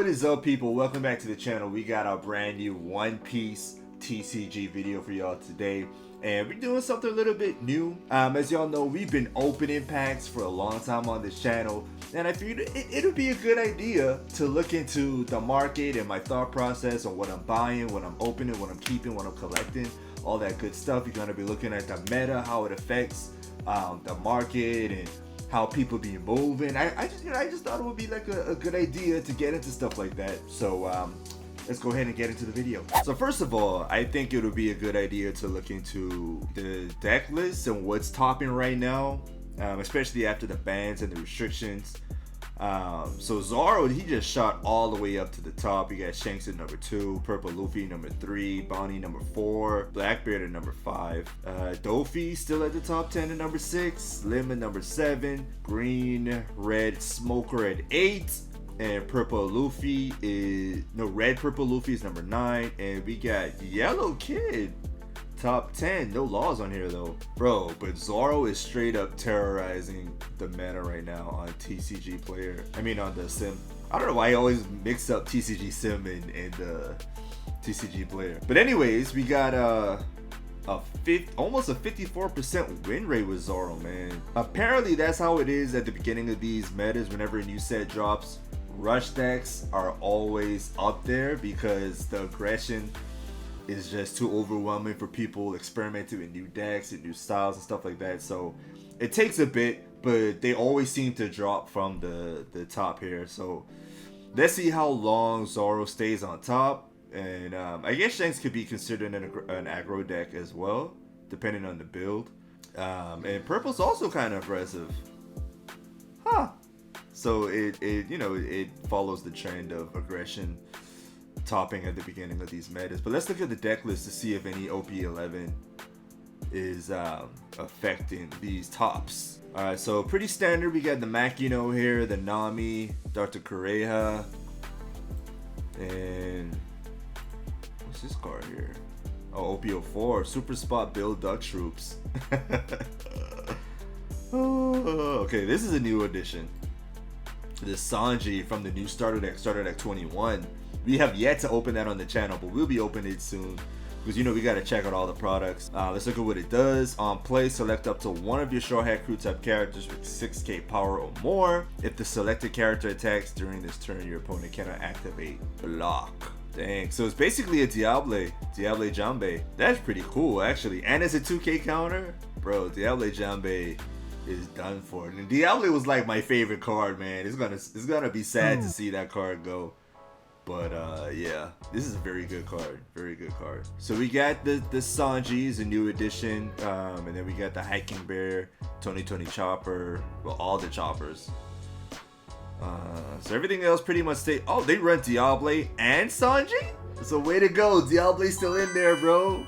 What is up, people? Welcome back to the channel. We got our brand new One Piece TCG video for y'all today, and we're doing something a little bit new. As y'all know, we've been opening packs for a long time on this channel, and I figured it'll be a good idea to look into the market and my thought process on what I'm buying, what I'm opening, what I'm keeping, what I'm collecting, all that good stuff. You're gonna be looking at the meta, how it affects the market, and how people be moving. I just thought it would be like a good idea to get into stuff like that. So let's go ahead and get into the video. So first of all, I think it would be a good idea to look into the deck list and what's topping right now, especially after the bans and the restrictions. So Zoro, he just shot all the way up to the top. You got Shanks at number 2, Purple Luffy number 3, Bonnie number 4, Blackbeard at number 5, Doffy still at the top 10 at number 6, Lim at number 7, Green Red Smoker at 8, and Purple Luffy is Red Purple Luffy is number 9, and we got Yellow Kid top 10. No laws on here though, bro. But Zoro is straight up terrorizing the meta right now on TCG player. I mean on the sim. I don't know why I always mix up TCG sim and TCG player. But anyways, we got almost a 54% win rate with Zoro, man. Apparently that's how it is at the beginning of these metas. Whenever a new set drops, rush decks are always up there because the aggression is just too overwhelming for people experimenting with new decks and new styles and stuff like that. So it takes a bit, but they always seem to drop from the top here. So let's see how long Zoro stays on top. And I guess Shanks could be considered an aggro deck as well, depending on the build. And Purple's also kind of aggressive, huh? So it follows the trend of aggression topping at the beginning of these metas. But let's look at the deck list to see if any OP11 is affecting these tops. Alright, so pretty standard. We got the Makino here, the Nami, Dr. Kureha, and what's this card here? Oh, OP04, Super Spot Build Duck Troops. Okay, this is a new addition. The Sanji from the new starter deck 21. We have yet to open that on the channel, but we'll be opening it soon because we got to check out all the products. Let's look at what it does. On play, select up to one of your Straw Hat Crew type characters with 6k power or more. If the selected character attacks during this turn, your opponent cannot activate block. Dang, so it's basically a Diable Jambe. That's pretty cool actually, and it's a 2k counter. Bro, Diable Jambe is done for. And Diable was like my favorite card, man. It's gonna be sad to see that card go. But yeah, this is a very good card. Very good card. So we got the Sanji is a new addition, and then we got the Hiking Bear, Tony Chopper, well, all the choppers. So everything else pretty much stay. Oh, they run Diable and Sanji? So way to go, Diable's still in there, bro.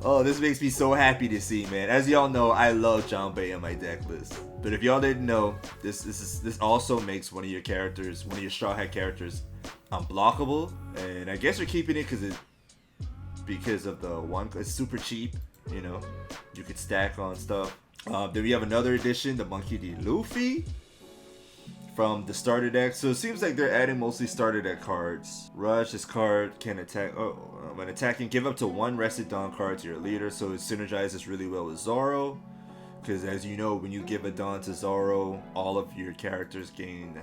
Oh, this makes me so happy to see, man. As y'all know, I love Jambe in my deck list. But if y'all didn't know, this also makes one of your characters, one of your Straw Hat characters, unblockable. And I guess you're keeping it because of the one. It's super cheap, you could stack on stuff. Then we have another addition, the Monkey D. Luffy from the starter deck. So it seems like they're adding mostly starter deck cards. Rush, this card can attack. When attacking, give up to one rested Dawn card to your leader. So it synergizes really well with Zoro. Because as you know, when you give a Dawn to Zoro, all of your characters gain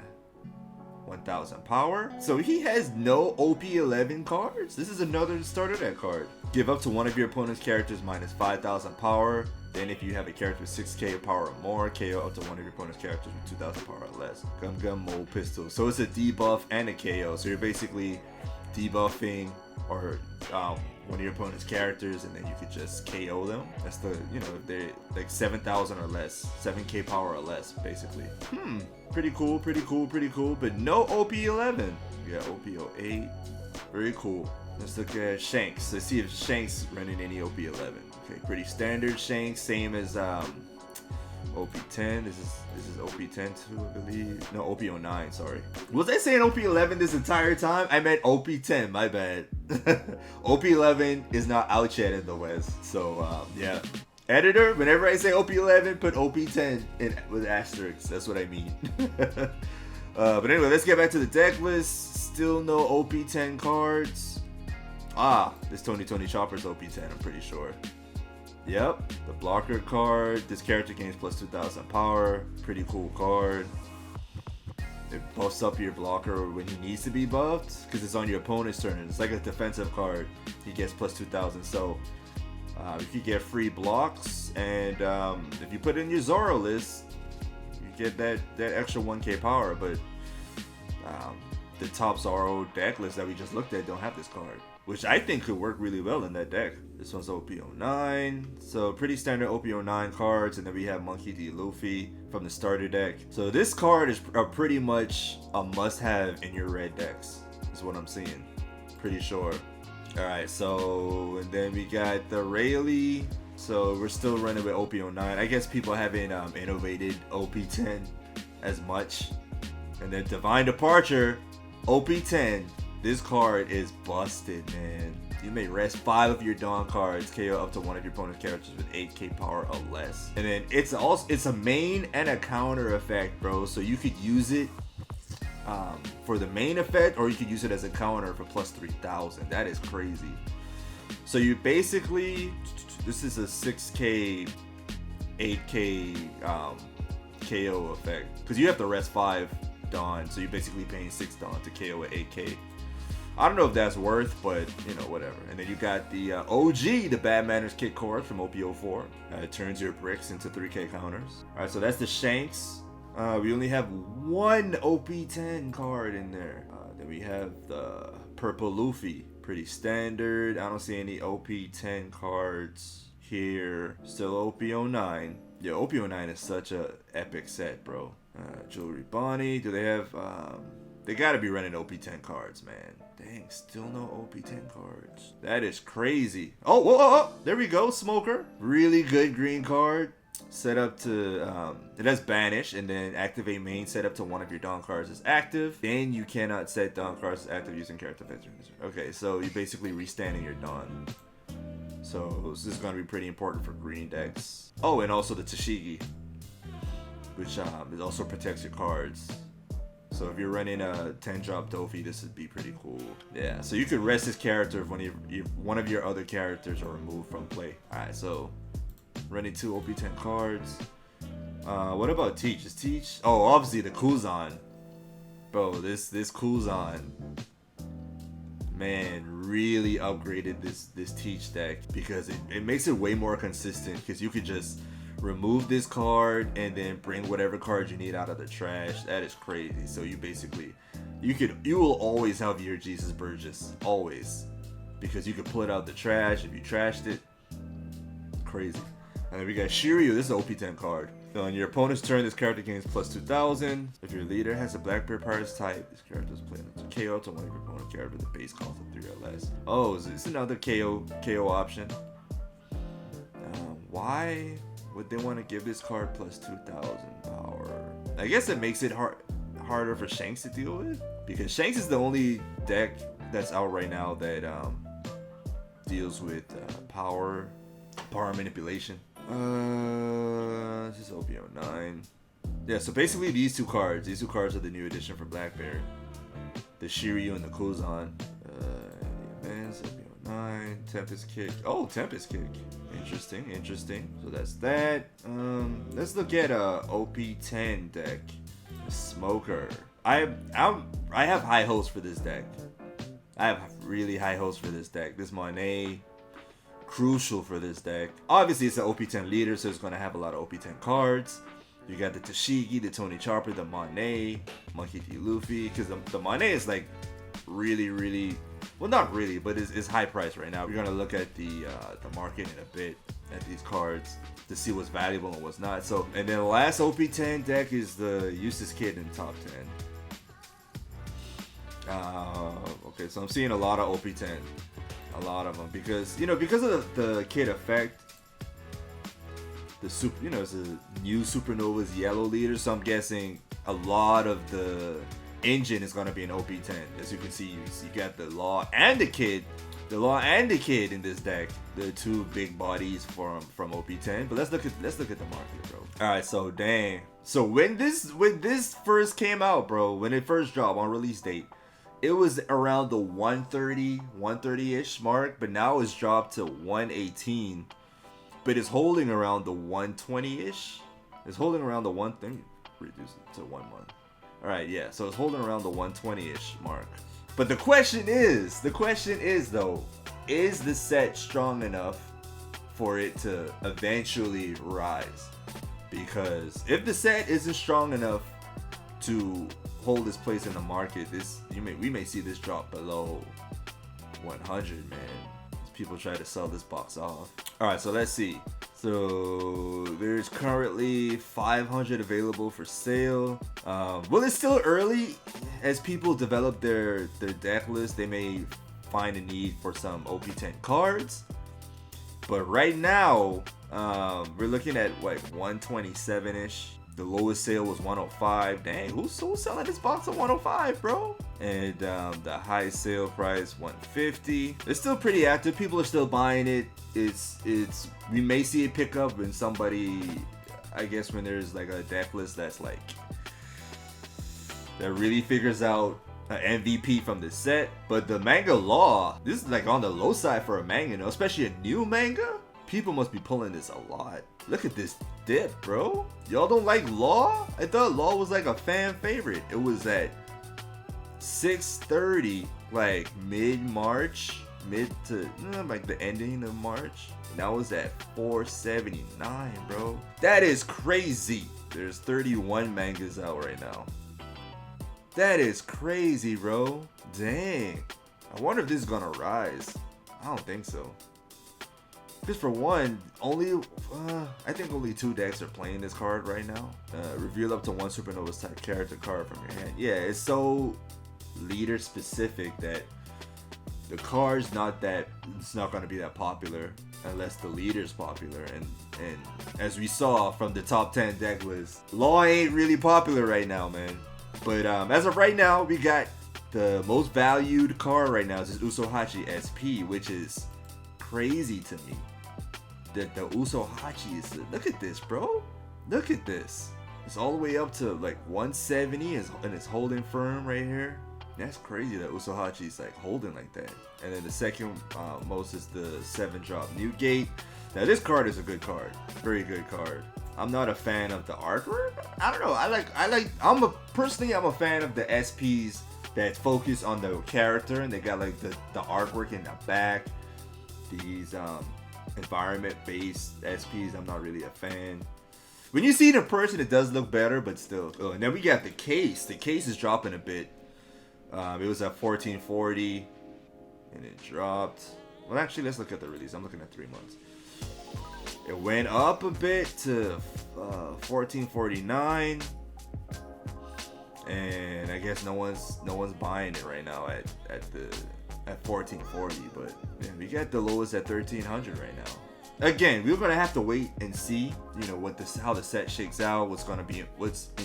1000 power. So he has no OP11 cards. This is another starter deck card. Give up to one of your opponent's characters minus 5000 power. Then if you have a character with 6k power or more, KO up to one of your opponent's characters with 2000 power or less. Gum Mole Pistol. So it's a debuff and a KO. So you're basically debuffing or one of your opponent's characters, and then you could just KO them. That's the, if they're like 7000 or less, 7k power or less, basically. Pretty cool, but no OP11. We got OP08. Very cool. Let's look at Shanks. Let's see if Shanks running any OP11. Okay, pretty standard Shanks, same as OP10. This is OP10 too, I believe. No, OP09, sorry. Was I saying OP11 this entire time? I meant OP10, my bad. OP11 is not out yet in the West. So yeah. Editor, whenever I say OP11, put OP10 in with asterisks. That's what I mean. But anyway, let's get back to the deck list. Still no OP10 cards. This Tony Chopper's OP10, I'm pretty sure. Yep, the blocker card. This character gains plus 2000 power. Pretty cool card. It buffs up your blocker when he needs to be buffed because it's on your opponent's turn. It's like a defensive card. He gets plus 2000. So you could get free blocks, and if you put it in your Zoro list, you get that extra 1k power. But the top Zoro deck list that we just looked at don't have this card, which I think could work really well in that deck. This one's OP09, so pretty standard OP09 cards, and then we have Monkey D. Luffy from the starter deck. So this card is pretty much a must-have in your red decks, is what I'm seeing. Pretty sure. Alright, so, and then we got the Rayleigh. So we're still running with OP09. I guess people haven't innovated OP10 as much. And then Divine Departure, OP10. This card is busted, man. You may rest 5 of your Dawn cards, KO up to one of your opponent's characters with 8k power or less. And then it's a main and a counter effect, bro. So you could use it for the main effect, or you could use it as a counter for plus 3000. That is crazy. So you basically, this is a 6k, 8k KO effect, because you have to rest 5 Dawn, so you're basically paying 6 Dawn to KO at 8k. I don't know if that's worth, but you know, whatever. And then you got the OG, the Bad Manners Kit card from OP04. It turns your bricks into 3k counters. Alright, so that's the Shanks. We only have one OP10 card in there. Then we have the Purple Luffy. Pretty standard. I don't see any OP10 cards here. Still OP09. Yeah, OP09 is such a epic set, bro. Jewelry Bonnie. Do they have... they gotta be running OP10 cards, man. Dang, still no OP10 cards. That is crazy. Oh, whoa, there we go, Smoker. Really good green card. Set up to, it has Banish, and then activate main, set up to one of your Dawn cards is active. Then you cannot set Dawn cards as active using character veterans. Okay, so you're basically restanding your Dawn. So this is going to be pretty important for green decks. Oh, and also the Tashigi, which it also protects your cards. So if you're running a 10-drop Dofi, this would be pretty cool. Yeah, so you could rest this character if one of your other characters are removed from play. Alright, so running 2 OP10 cards. What about Teach? Is Teach? Oh, obviously the Kuzan. Bro, this Kuzan, man, really upgraded this Teach deck, because it makes it way more consistent, because you could just remove this card and then bring whatever card you need out of the trash. That is crazy. So you basically, you will always have your Jesus Burgess, always, because you could pull it out the trash if you trashed it. Crazy. And then we got Shiryu. This is an OP10 card. So on your opponent's turn, this character gains plus 2000. If your leader has a Blackbeard Pirates type, this character is playing to KO to one of your opponent's characters with a base cost of 3 or less. Oh, is this another KO option? Why would they want to give this card plus 2000 power? I guess it makes it harder for Shanks to deal with, because Shanks is the only deck that's out right now that deals with power manipulation. This is OP09. Yeah, so basically these two cards are the new addition for Blackbeard. The Shiryu and the Kuzan. Advance, OP09, Tempest Kick. Oh, Tempest Kick. Interesting. So that's that. Let's look at a OP10 deck. Smoker. I have high hopes for this deck. I have really high hopes for this deck. This Monet, crucial for this deck. Obviously, it's an OP10 leader, so it's going to have a lot of OP10 cards. You got the Tashigi, the Tony Chopper, the Monet, Monkey D. Luffy. Because the Monet is like really, well, not really, but it's high price right now. We're going to look at the market in a bit at these cards to see what's valuable and what's not. So, and then the last OP10 deck is the Eustace Kid in the top 10. Okay, so I'm seeing a lot of OP10. A lot of them, because of the Kid effect. It's a new Supernova's yellow leader, so I'm guessing a lot of the engine is going to be an OP10. As you can see, you got the Law and the Kid. the Law and the Kid in this deck. The two big bodies from OP10. But let's look at the market, bro. All right, so dang. So when this first came out, bro, when it first dropped on release date, it was around the 130-ish mark, but now it's dropped to 118. But it's holding around the 120-ish. It's holding around the one thing. Reduce it to 1 month. All right, yeah. So it's holding around the 120-ish mark. But the question is though, is the set strong enough for it to eventually rise? Because if the set isn't strong enough to hold its place in the market, we may see this drop below 100, man. As people try to sell this box off. All right, so let's see. So there's currently 500 available for sale. Well, it's still early. As people develop their deck list, they may find a need for some OP10 cards. But right now, we're looking at like 127-ish. The lowest sale was 105. Dang, who's selling this box at 105, bro? And the highest sale price 150. It's still pretty active. People are still buying it. We may see it pick up when somebody, I guess, when there's like a deck list that really figures out an MVP from the set. But the manga Law, this is like on the low side for a manga, you know, especially a new manga. People must be pulling this a lot. Look at this dip, bro. Y'all don't like Law? I thought Law was like a fan favorite. It was at 630, like mid-March, like the ending of March. Now it's at 479, bro. That is crazy. There's 31 mangas out right now. That is crazy, bro. Dang. I wonder if this is gonna rise. I don't think so. Because for one, I think only 2 decks are playing this card right now. Reveal up to 1 Supernova's type character card from your hand. Yeah, it's so leader specific that the card's it's not going to be that popular unless the leader's popular. And as we saw from the top 10 deck list, Law ain't really popular right now, man. But as of right now, we got the most valued card right now is this Usohachi SP, which is crazy to me. The Usohachi is, look at this, bro. Look at this. It's all the way up to like 170 and it's holding firm right here. That's crazy that Usohachi is like holding like that. And then the second most is the 7-drop Newgate. Now this card is a good card, very good card. I'm not a fan of the artwork. I don't know. Personally I'm a fan of the SPs that focus on the character and they got like the artwork in the back. These environment-based SPs, I'm not really a fan. When you see it in person, it does look better, but still. Oh, and then we got the case. The case is dropping a bit. It was at 1440, and it dropped. Well, actually, let's look at the release. I'm looking at 3 months. It went up a bit to 1449, and I guess no one's buying it right now at 1440, but man, we got the lowest at 1300 right now. Again, we're gonna have to wait and see, you know, how the set shakes out, what's in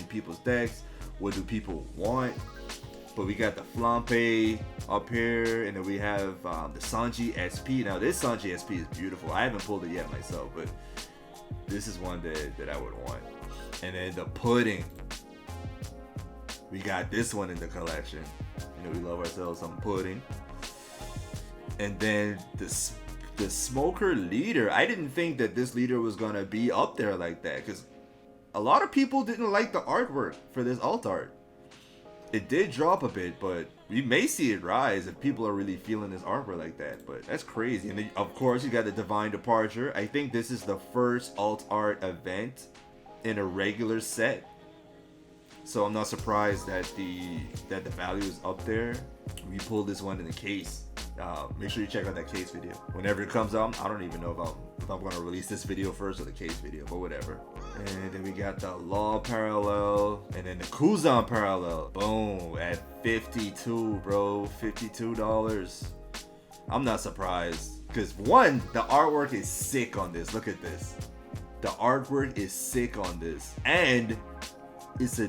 people's decks, what do people want. But we got the Flampe up here, and then we have the Sanji SP. Now this Sanji SP is beautiful. I haven't pulled it yet myself, but this is one that I would want. And then the Pudding. We got this one in the collection. You know, we love ourselves some Pudding. And then the Smoker Leader. I didn't think that this leader was gonna be up there like that, because a lot of people didn't like the artwork for this alt art. It did drop a bit, but we may see it rise if people are really feeling this artwork like that. But that's crazy. And then, of course, you got the Divine Departure. I think this is the first alt art event in a regular set, so I'm not surprised that the value is up there. We pulled this one in the case. Make sure you check out that case video whenever it comes out. I don't even know if I'm gonna release this video first or the case video, but whatever. And then we got the Law parallel, and then the Kuzan parallel. Boom, at 52, bro, $52. I'm not surprised, because one, the artwork is sick on this. Look at this. The artwork is sick on this, and it's a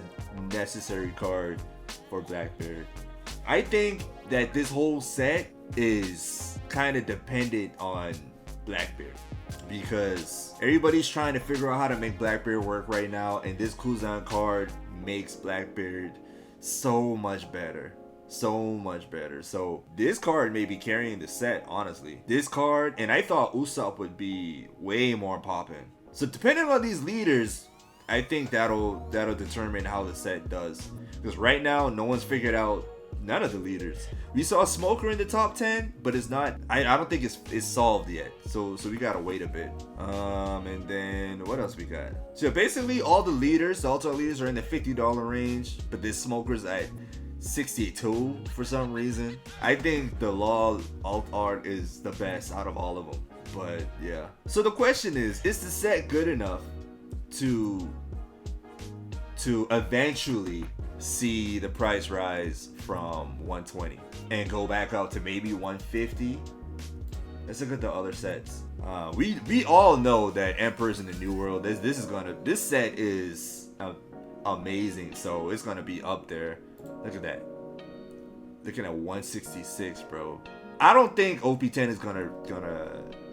necessary card for Blackbeard. I think that this whole set is kind of dependent on Blackbeard, because everybody's trying to figure out how to make Blackbeard work right now, and this Kuzan card makes Blackbeard so much better. So this card may be carrying the set, honestly. This card, and I thought Usopp would be way more poppin'. So depending on these leaders, I think that'll determine how the set does. Because right now, no one's figured out none of the leaders. We saw Smoker in the top 10, but it's not. I don't think it's solved yet. So we gotta wait a bit. And then what else we got? So basically, all the leaders, the Ultra leaders, are in the $50 range, but this Smoker's at 62 for some reason. I think the Law alt art is the best out of all of them. But yeah. So the question is the set good enough to eventually see the price rise from 120 and go back out to maybe 150? Let's look at the other sets. We all know that Emperors in the New World, this set is amazing, so it's gonna be up there. Look at that. Looking at 166, bro. I don't think OP10 is gonna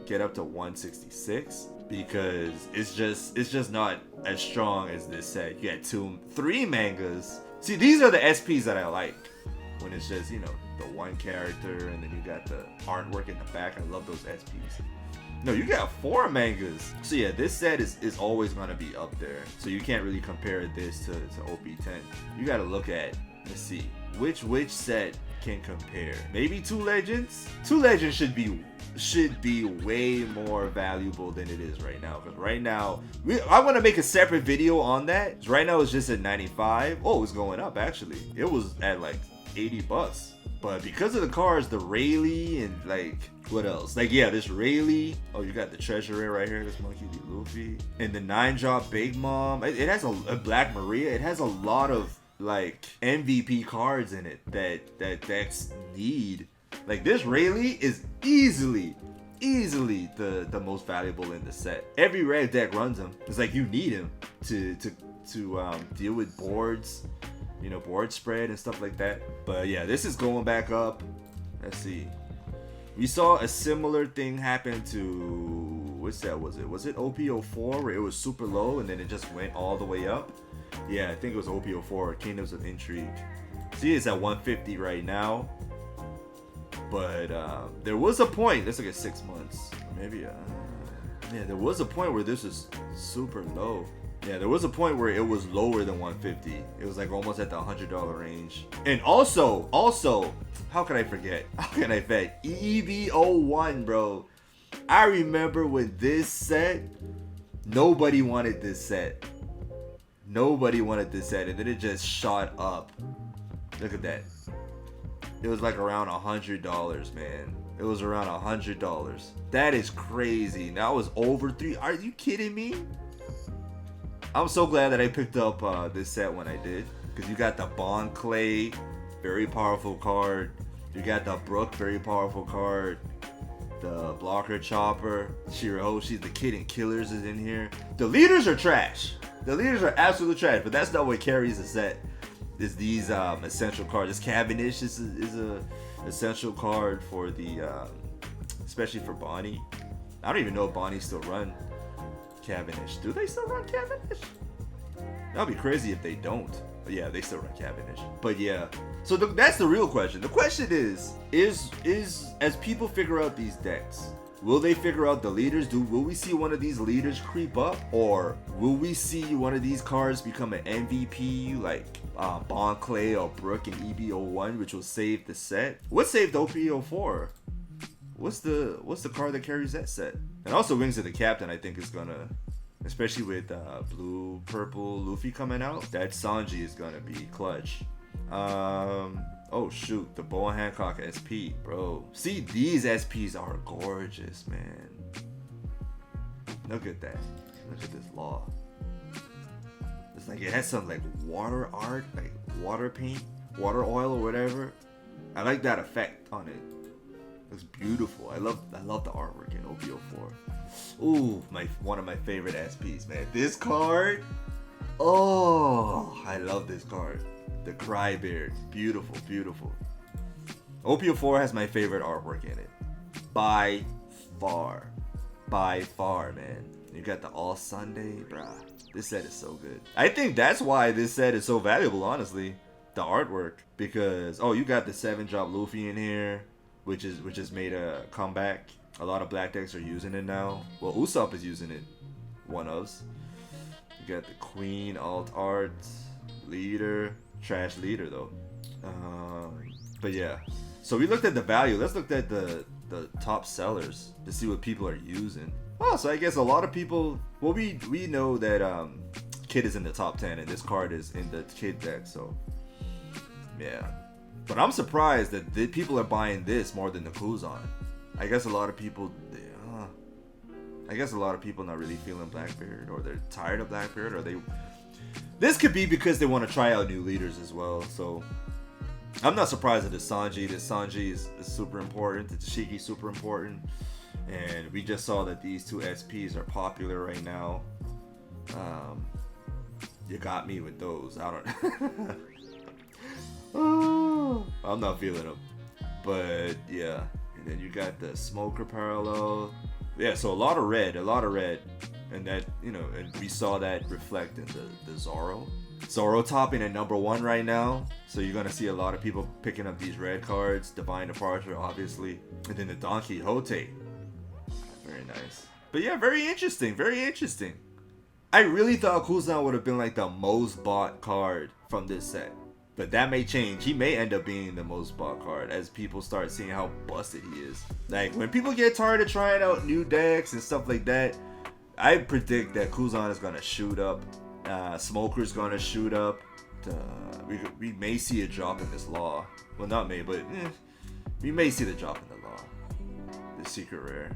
get up to 166 because it's just not as strong as this set. You got 3 mangas. See, these are the SPs that I like. When it's just, you know, the one character and then you got the artwork in the back. I love those SPs. No, you got 4 mangas. So yeah, this set is always gonna be up there. So you can't really compare this to OP10. You gotta look at, let's see, which set can compare. Maybe 2 Legends? 2 Legends should be way more valuable than it is right now. Because right now, I want to make a separate video on that. Right now it's just at 95. Oh, it's going up actually. It was at like $80. But because of the cards, the Rayleigh and like, what else? Like, yeah, this Rayleigh. Oh, you got the Treasurer right here. This Monkey D. Luffy. And the 9-drop Big Mom. It has a Black Maria. It has a lot of like MVP cards in it that decks need. Like, this Rayleigh is easily the most valuable in the set. Every red deck runs him. It's like you need him to deal with boards, you know, board spread and stuff like that. But yeah, this is going back up. Let's see. We saw a similar thing happen to, which set was it? Was it OP10 where it was super low and then it just went all the way up? Yeah, I think it was OP10, Kingdoms of Intrigue. See, it's at 150 right now. But there was a point, let's look at 6 months. Maybe, yeah, there was a point where this was super low. Yeah, there was a point where it was lower than 150. It was like almost at the $100 range. And also, how can I forget? EV01, bro. I remember when this set, nobody wanted this set. And then it just shot up. Look at that. It was like around $100, man. It was around $100. That is crazy. Now it was over 3. Are you kidding me? I'm so glad that I picked up this set when I did. Because you got the Bond Clay, very powerful card. You got the Brook, very powerful card. The Blocker Chopper, Shirahoshi, the Kid and Killers is in here. The leaders are trash. The leaders are absolute trash, but that's not what carries the set. Is these essential cards. This Cavendish is a essential card for the especially for Bonnie. I don't even know if Bonnie still run Cavendish. Do they still run Cavendish? That'd be crazy if they don't. But yeah, they still run Cavendish. But yeah, so that's the real question. The question is as people figure out these decks, will they figure out the leaders? Will we see one of these leaders creep up? Or will we see one of these cards become an MVP like Bond Clay or Brook and EB01, which will save the set? What saved OP04? What's the card that carries that set? And also Wings of the Captain, I think is gonna, especially with blue, purple Luffy coming out, that Sanji is gonna be clutch. Oh shoot, the Boa Hancock SP, bro. See, these SPs are gorgeous, man. Look at that. Look at this law. It's like it has some like water art, like water paint, water oil or whatever. I like that effect on it. Looks beautiful. I love the artwork in OP04. Ooh, one of my favorite SPs, man. This card. Oh, I love this card. The Crybeard. Beautiful. OP10 has my favorite artwork in it. By far. By far, man. You got the All Sunday, bruh. This set is so good. I think that's why this set is so valuable, honestly. The artwork. Because, oh, you got the 7-drop Luffy in here, which is made a comeback. A lot of black decks are using it now. Well, Usopp is using it. One ofs. You got the Queen, Alt Art, Leader. Trash Leader, though. But yeah. So we looked at the value. Let's look at the top sellers to see what people are using. Oh, so I guess a lot of people, well, we know that Kid is in the top 10 and this card is in the Kid deck, so yeah. But I'm surprised that the people are buying this more than the Kuzan. I guess a lot of people, not really feeling Blackbeard, or they're tired of Blackbeard, or this could be because they want to try out new leaders as well. So I'm not surprised at the Sanji. The Sanji is super important. The Tashigi is super important. And we just saw that these two SPs are popular right now. You got me with those. I don't I'm not feeling them. But yeah. And then you got the Smoker parallel. Yeah, so a lot of red. And that, and we saw that reflect in the Zoro. Zoro topping at #1 right now. So you're going to see a lot of people picking up these red cards. Divine Departure, obviously. And then the Don Quixote. Very nice. But yeah, very interesting. I really thought Kuzan would have been like the most bought card from this set. But that may change. He may end up being the most bought card as people start seeing how busted he is. Like, when people get tired of trying out new decks and stuff like that, I predict that Kuzan is going to shoot up. Smoker's going to shoot up. We may see a drop in this law. Well, not may, but we may see the drop in the law. The secret rare.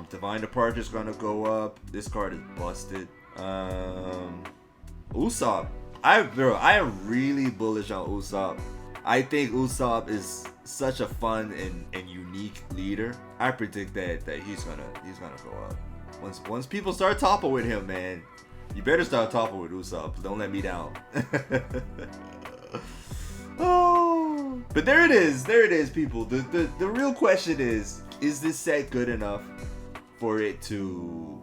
Divine Departure is going to go up. This card is busted. Usopp. I am really bullish on Usopp. I think Usopp is such a fun and unique leader. I predict that he's gonna go up. Once people start topping with him, man, you better start topping with Usopp. Don't let me down. Oh, but there it is, people. The real question is this set good enough for it to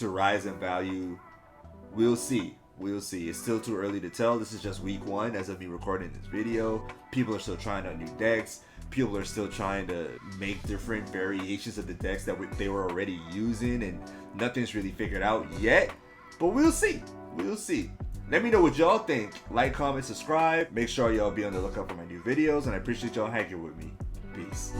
rise in value? We'll see. It's still too early to tell. This is just week 1 as of me recording this video. People are still trying out new decks. People are still trying to make different variations of the decks that they were already using, and nothing's really figured out yet. But we'll see. Let me know what y'all think. Like, comment, subscribe. Make sure y'all be on the lookout for my new videos, and I appreciate y'all hanging with me. Peace.